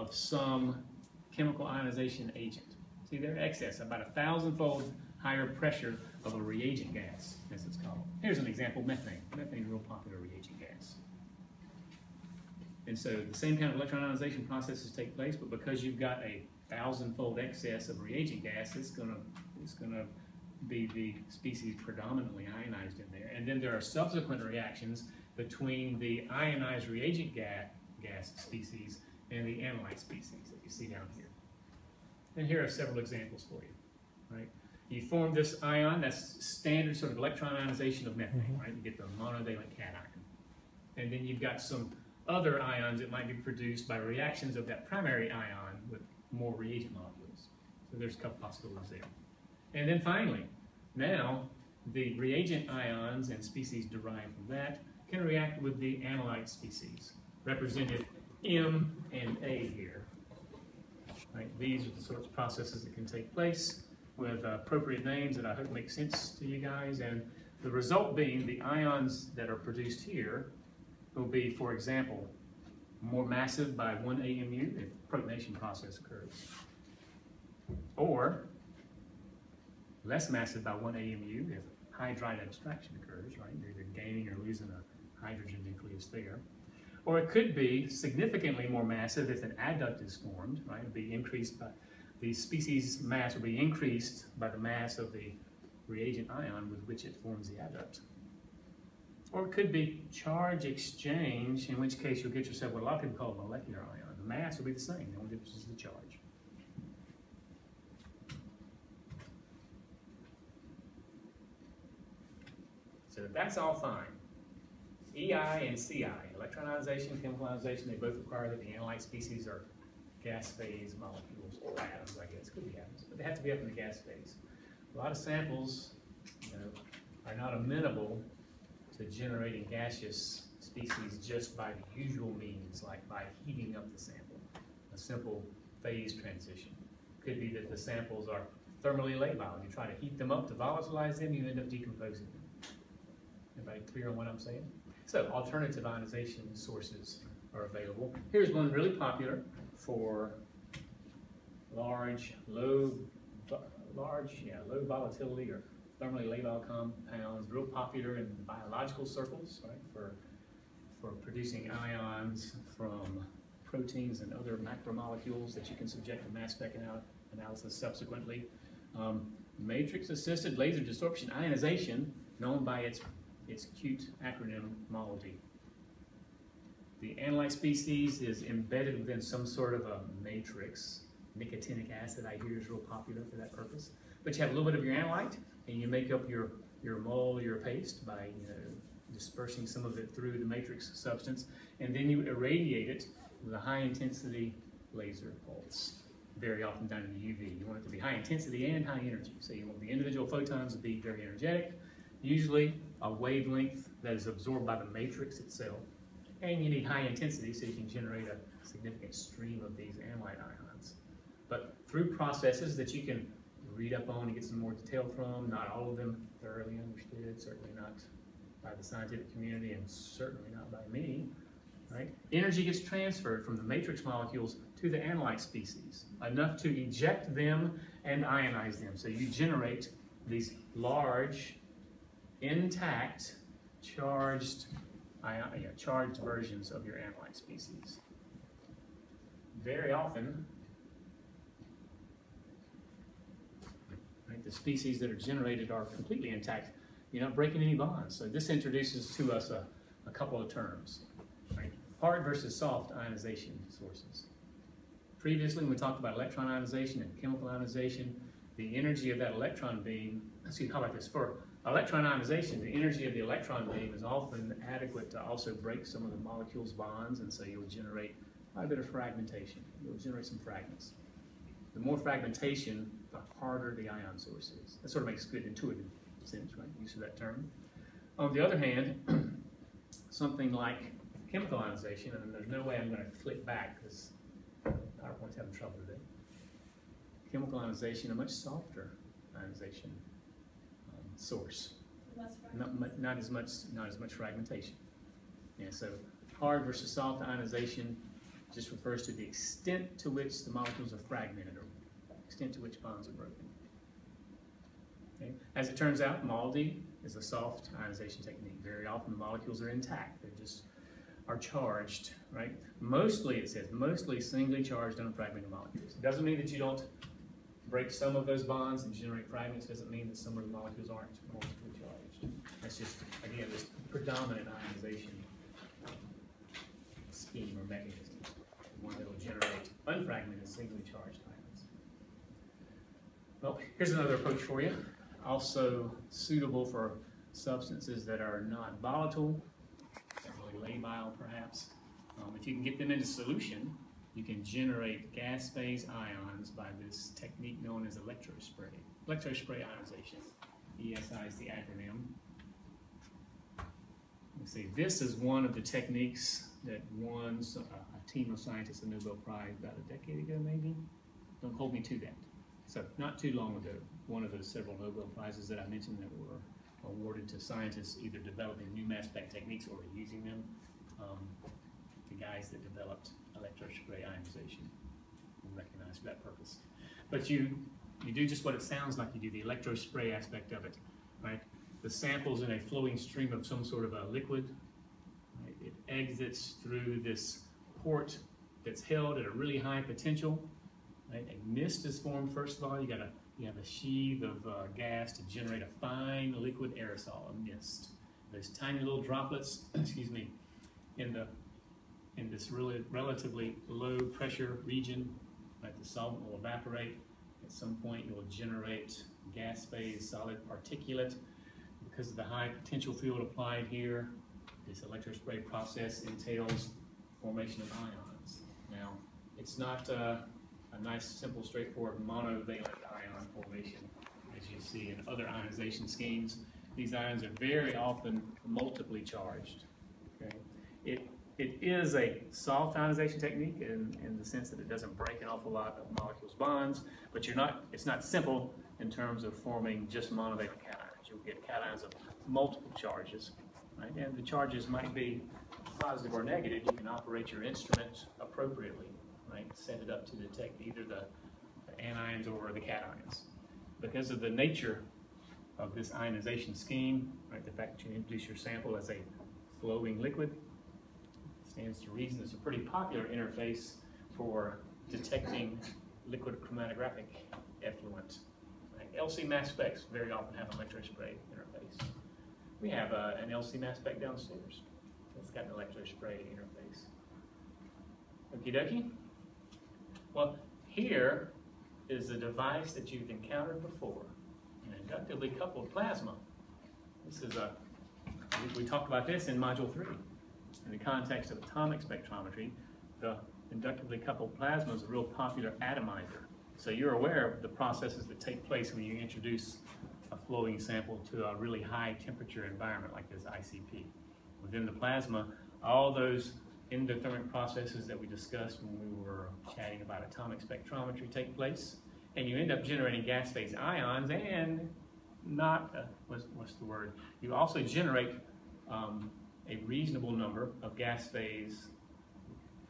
of some chemical ionization agent. See, they're excess, about 1,000-fold higher pressure of a reagent gas, as it's called. Here's an example, methane. Methane is a real popular reagent gas. And so the same kind of electron ionization processes take place, but because you've got a 1,000-fold excess of reagent gas, it's gonna be the species predominantly ionized in there. And then there are subsequent reactions between the ionized reagent gas species and the analyte species that you see down here. And here are several examples for you, right? You form this ion, that's standard sort of electron ionization of methane, right? You get the monovalent cation. And then you've got some other ions that might be produced by reactions of that primary ion with more reagent molecules. So there's a couple possibilities there. And then finally, now the reagent ions and species derived from that can react with the analyte species, represented M and A here. Right? These are the sorts of processes that can take place with appropriate names that I hope make sense to you guys. And the result being the ions that are produced here will be, for example, more massive by 1 AMU if protonation process occurs, or less massive by 1 AMU if hydride abstraction occurs, right? You're either gaining or losing a hydrogen nucleus there. Or it could be significantly more massive if an adduct is formed, right? It'll be increased by, the species mass will be increased by the mass of the reagent ion with which it forms the adduct. Or it could be charge exchange, in which case you'll get yourself what a lot of people call a molecular ion. The mass will be the same, the only difference is the charge. So that's all fine. EI and CI, electron ionization, chemical ionization, they both require that the analyte species are gas phase molecules, or atoms, I guess, could be atoms, but they have to be up in the gas phase. A lot of samples, are not amenable to generating gaseous species just by the usual means, like by heating up the sample, a simple phase transition. Could be that the samples are thermally labile. You try to heat them up to volatilize them, you end up decomposing them. Everybody clear on what I'm saying? So alternative ionization sources are available. Here's one really popular for low volatility or thermally labile compounds, real popular in biological circles, right, for producing ions from proteins and other macromolecules that you can subject to mass spec analysis subsequently. Matrix-assisted laser desorption ionization, known by its cute acronym MALDI. The analyte species is embedded within some sort of a matrix. Nicotinic acid, I hear, is real popular for that purpose. But you have a little bit of your analyte, and you make up your mole, your paste, by dispersing some of it through the matrix substance, and then you irradiate it with a high-intensity laser pulse, very often done in UV. You want it to be high intensity and high energy, so you want the individual photons to be very energetic, usually a wavelength that is absorbed by the matrix itself, and you need high intensity so you can generate a significant stream of these analyte ions. But through processes that you can read up on and get some more detail from, not all of them thoroughly understood, certainly not by the scientific community and certainly not by me, right? Energy gets transferred from the matrix molecules to the analyte species, enough to eject them and ionize them. So you generate these large, intact, charged versions of your analyte species. Very often, right, the species that are generated are completely intact. You're not breaking any bonds. So this introduces to us a couple of terms, right? Hard versus soft ionization sources. Previously, when we talked about electron ionization and chemical ionization, the energy of that electron beam, how about this? For electron ionization, the energy of the electron beam is often adequate to also break some of the molecules' bonds, and so you'll generate quite a bit of fragmentation. You'll generate some fragments. The more fragmentation, the harder the ion source is. That sort of makes good intuitive sense, right? Use of that term. On the other hand, something like chemical ionization, and there's no way I'm going to click back because PowerPoint's having trouble today. Chemical ionization, a much softer ionization source. Not as much fragmentation. Yeah, so hard versus soft ionization. just refers to the extent to which the molecules are fragmented, or extent to which bonds are broken. Okay. As it turns out, MALDI is a soft ionization technique. Very often the molecules are intact. They just are charged, right? Mostly, it says, mostly singly charged unfragmented molecules. It doesn't mean that you don't break some of those bonds and generate fragments. It doesn't mean that some of the molecules aren't multiply charged. That's just, again, this predominant ionization scheme or mechanism, one that will generate unfragmented singly charged ions. Well, here's another approach for you. Also suitable for substances that are not volatile, not really labile perhaps. If you can get them into solution, you can generate gas phase ions by this technique known as electrospray. Electrospray ionization. ESI is the acronym. Let's see, this is one of the techniques that won a team of scientists a Nobel Prize about a decade ago, maybe. Don't hold me to that. So not too long ago, one of those several Nobel Prizes that I mentioned that were awarded to scientists either developing new mass spec techniques or using them. The guys that developed electrospray ionization were recognized for that purpose. But you do just what it sounds like you do, the electrospray aspect of it, right? The sample's in a flowing stream of some sort of a liquid. Right? It exits through this port that's held at a really high potential. Right? A mist is formed first of all. You have a sheath of gas to generate a fine liquid aerosol, a mist. There's tiny little droplets, excuse me, in this really relatively low pressure region. Right? The solvent will evaporate. At some point, it will generate gas phase solid particulate. Because of the high potential field applied here, this electrospray process entails formation of ions. Now, it's not a nice, simple, straightforward monovalent ion formation, as you see in other ionization schemes. These ions are very often multiply charged. Okay? It is a soft ionization technique in the sense that it doesn't break an awful lot of molecules' bonds, but it's not simple in terms of forming just monovalent cations. You'll get cations of multiple charges, right? And the charges might be positive or negative. You can operate your instrument appropriately, right? Set it up to detect either the anions or the cations. Because of the nature of this ionization scheme, right? The fact that you introduce your sample as a flowing liquid stands to reason it's a pretty popular interface for detecting liquid chromatographic effluent. LC mass specs very often have an electrospray interface. We have an LC mass spec downstairs. It's got an electrospray interface. Okie dokie. Well, here is a device that you've encountered before, an inductively coupled plasma. This is we talked about this in Module 3. In the context of atomic spectrometry, the inductively coupled plasma is a real popular atomizer. So you're aware of the processes that take place when you introduce a flowing sample to a really high temperature environment like this ICP. Within the plasma, all those endothermic processes that we discussed when we were chatting about atomic spectrometry take place, and you end up generating gas phase ions and what's the word? You also generate a reasonable number of gas phase,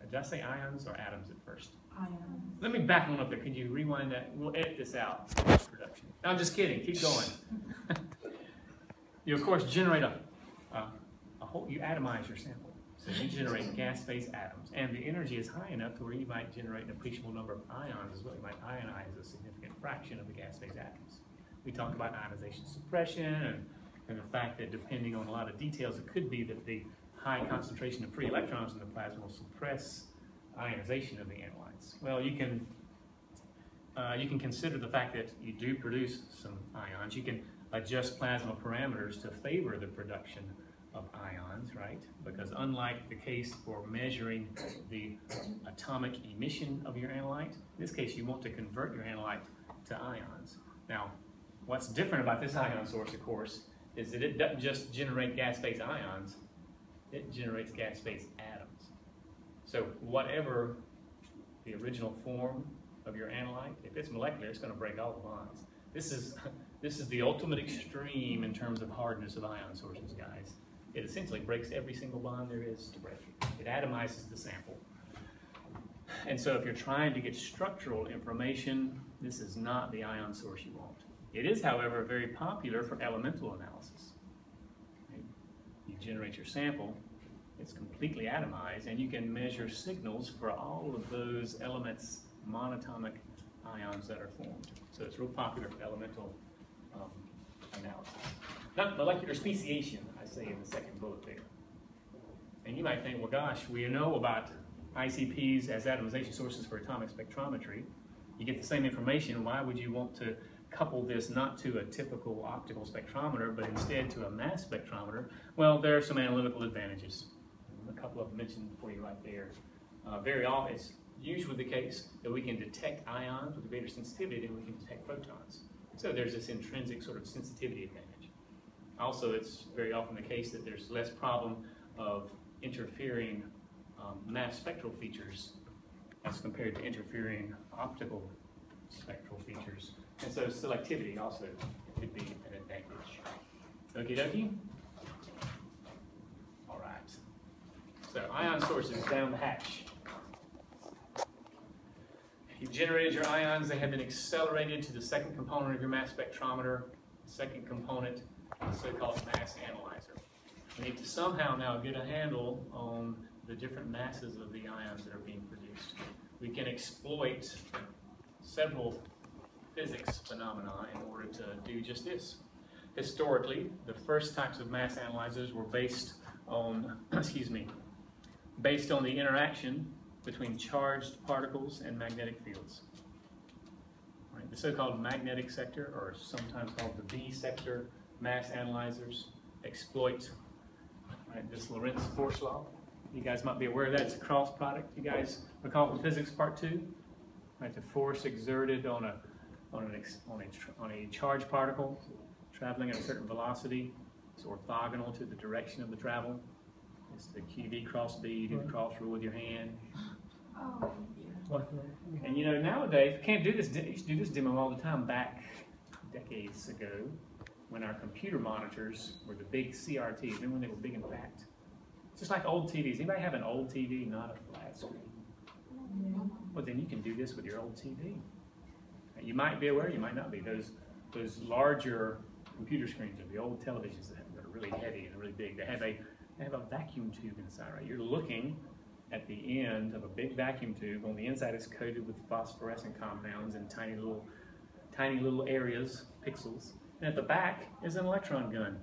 did I say ions or atoms at first? Ions. Let me back one up there. Could you rewind that? We'll edit this out in post-production. No, I'm just kidding. Keep going. You, of course, generate you atomize your sample. So you generate gas phase atoms. And the energy is high enough to where you might generate an appreciable number of ions as well. You might ionize a significant fraction of the gas phase atoms. We talked about ionization suppression and the fact that depending on a lot of details, it could be that the high concentration of free electrons in the plasma will suppress ionization of the analytes. Well, you can consider the fact that you do produce some ions. You can adjust plasma parameters to favor the production of ions, right? Because unlike the case for measuring the atomic emission of your analyte, in this case you want to convert your analyte to ions. Now, what's different about this ion source, of course, is that it doesn't just generate gas phase ions, it generates gas phase atoms. So whatever the original form of your analyte, if it's molecular, it's going to break all the bonds. This is the ultimate extreme in terms of hardness of ion sources, guys. It essentially breaks every single bond there is to break. It atomizes the sample. And so if you're trying to get structural information, this is not the ion source you want. It is, however, very popular for elemental analysis. You generate your sample, it's completely atomized, and you can measure signals for all of those elements, monatomic ions that are formed. So it's real popular for elemental analysis. Not molecular speciation, I say in the second bullet there. And you might think, well, gosh, we know about ICPs as atomization sources for atomic spectrometry. You get the same information. Why would you want to couple this not to a typical optical spectrometer, but instead to a mass spectrometer? Well, there are some analytical advantages. A couple of them mentioned for you right there. Very often, it's usually the case that we can detect ions with greater sensitivity than we can detect photons. So there's this intrinsic sort of sensitivity advantage. Also, it's very often the case that there's less problem of interfering mass spectral features as compared to interfering optical spectral features. And so selectivity also could be an advantage. Okie dokie? All right. So ion sources down the hatch. You've generated your ions. They have been accelerated to the second component of your mass spectrometer. The second component, the so-called mass analyzer. We need to somehow now get a handle on the different masses of the ions that are being produced. We can exploit several physics phenomena in order to do just this. Historically, the first types of mass analyzers were based on, based on the interaction between charged particles and magnetic fields. Right, the so-called magnetic sector, or sometimes called the B sector, mass analyzers exploit this Lorentz force law. You guys might be aware of that. It's a cross product. You guys recall from physics part 2? Right, the force exerted on a charged particle traveling at a certain velocity is orthogonal to the direction of the travel. It's the QV cross B. You do the cross rule with your hand. Oh, yeah. And you know, nowadays, we can't do this. You used to do this demo all the time back decades ago when our computer monitors were the big CRTs. Remember when they were big and fat? Just like old TVs. Anybody have an old TV, not a flat screen? Well, then you can do this with your old TV. You might be aware, you might not be. Those larger computer screens are the old televisions that are really heavy and really big. They have a vacuum tube inside, right? You're looking at the end of a big vacuum tube. On the inside, it's coated with phosphorescent compounds in tiny little areas, pixels. And at the back is an electron gun.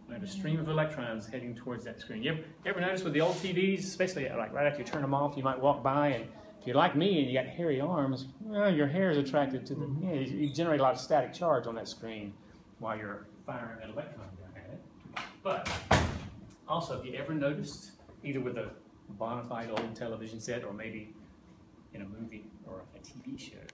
Right, a stream of electrons heading towards that screen. You ever notice with the old TVs, especially like right after you turn them off, you might walk by, and if you're like me and you got hairy arms, well, your hair is attracted to the, you generate a lot of static charge on that screen while you're firing that electron gun at it. But also, if you ever noticed, either with a bona fide old television set or maybe in a movie or a TV show,